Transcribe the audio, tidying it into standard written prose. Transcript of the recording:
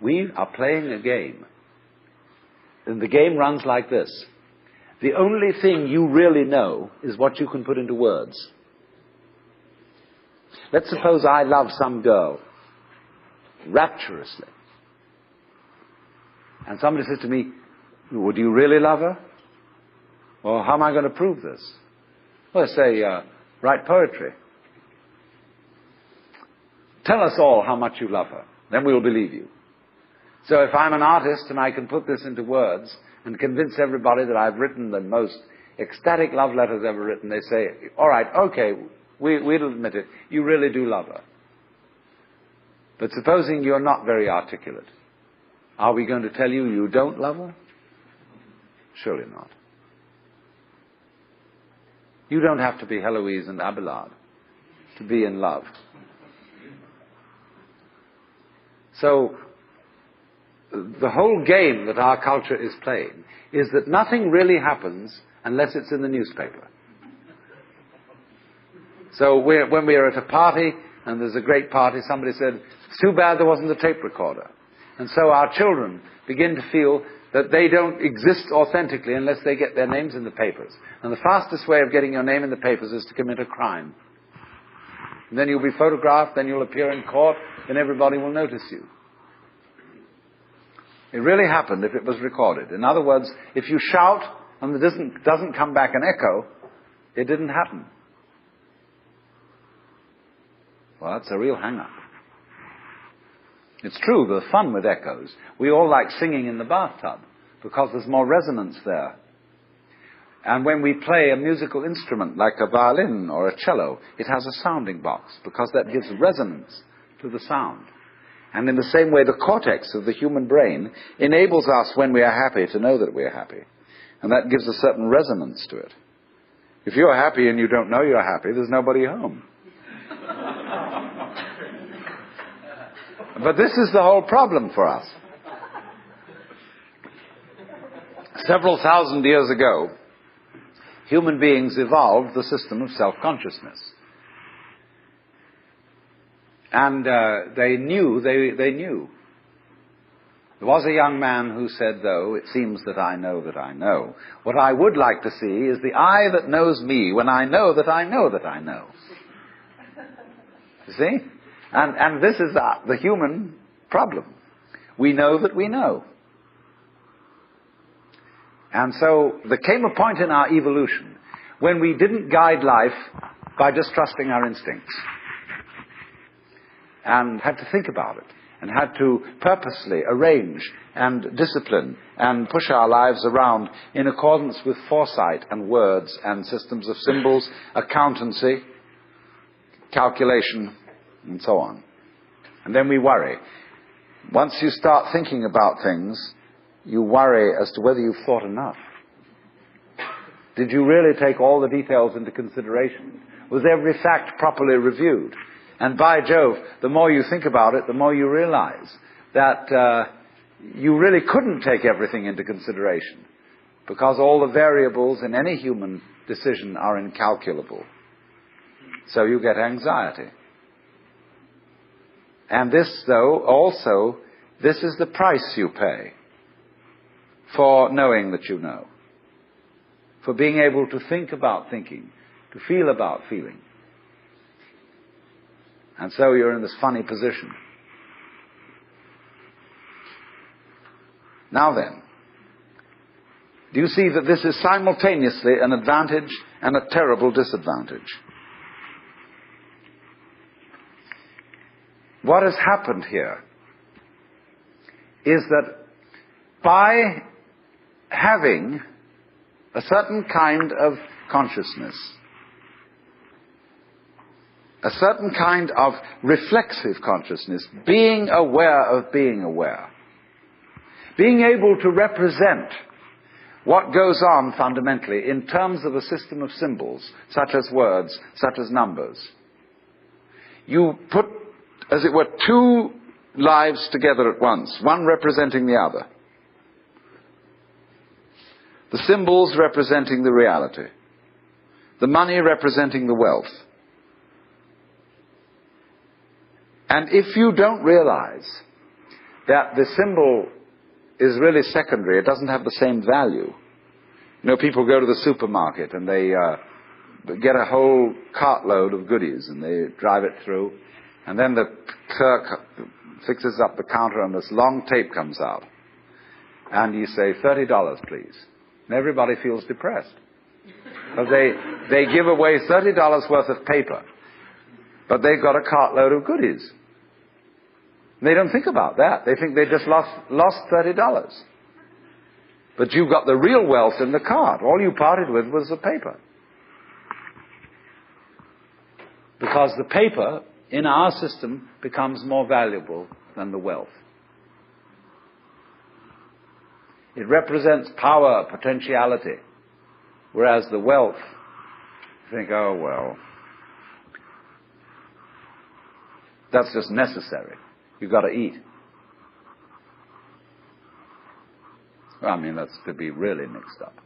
We are playing a game. And the game runs like this. The only thing you really know is what you can put into words. Let's suppose I love some girl rapturously. And somebody says to me, would you really love her? Well, how am I going to prove this? Well, say, write poetry. Tell us all how much you love her. Then we'll believe you. So if I'm an artist and I can put this into words and convince everybody that I've written the most ecstatic love letters ever written, they say, all right, okay, we'll admit it. You really do love her. But supposing you're not very articulate, are we going to tell you you don't love her? Surely not. You don't have to be Heloise and Abelard to be in love. So, the whole game that our culture is playing is that nothing really happens unless it's in the newspaper. So when we're at a party, and there's a great party, somebody said, it's too bad there wasn't a tape recorder. And so our children begin to feel that they don't exist authentically unless they get their names in the papers. And the fastest way of getting your name in the papers is to commit a crime. And then you'll be photographed, then you'll appear in court, and everybody will notice you. It really happened if it was recorded. In other words, if you shout and there doesn't come back an echo, it didn't happen. Well, that's a real hang-up. It's true, there's fun with echoes. We all like singing in the bathtub because there's more resonance there. And when we play a musical instrument like a violin or a cello, it has a sounding box because that gives resonance to the sound. And in the same way, the cortex of the human brain enables us, when we are happy, to know that we are happy. And that gives a certain resonance to it. If you're happy and you don't know you're happy, there's nobody home. But this is the whole problem for us. Several thousand years ago, human beings evolved the system of self-consciousness. And they knew. There was a young man who said, though, it seems that I know that I know. What I would like to see is the eye that knows me when I know that I know that I know. You see? And this is the human problem. We know that we know. And so there came a point in our evolution when we didn't guide life by just trusting our instincts. And had to think about it. And had to purposely arrange and discipline and push our lives around in accordance with foresight and words and systems of symbols, accountancy, calculation, and so on. And then we worry. Once you start thinking about things, you worry as to whether you've thought enough. Did you really take all the details into consideration? Was every fact properly reviewed? And by Jove, the more you think about it, the more you realize that you really couldn't take everything into consideration, because all the variables in any human decision are incalculable. So you get anxiety. And this, though, also, this is the price you pay for knowing that you know, for being able to think about thinking, to feel about feeling. And so you're in this funny position. Now then, do you see that this is simultaneously an advantage and a terrible disadvantage? What has happened here is that by having a certain kind of consciousness, a certain kind of reflexive consciousness, being aware of being aware, being able to represent what goes on fundamentally in terms of a system of symbols, such as words, such as numbers. You put, as it were, two lives together at once, one representing the other. The symbols representing the reality. The money representing the wealth. And if you don't realize that the symbol is really secondary. It doesn't have the same value. You know, people go to the supermarket and they get a whole cartload of goodies and they drive it through, and then the clerk fixes up the counter and this long tape comes out. And you say, $30, please. And everybody feels depressed. Because they give away $30 worth of paper, but they've got a cartload of goodies. They don't think about that. They think they just lost $30. But you've got the real wealth in the cart. All you parted with was the paper. Because the paper in our system becomes more valuable than the wealth. It represents power, potentiality. Whereas the wealth, you think, oh, well, that's just necessary. You've got to eat. Well, I mean, that's to be really mixed up.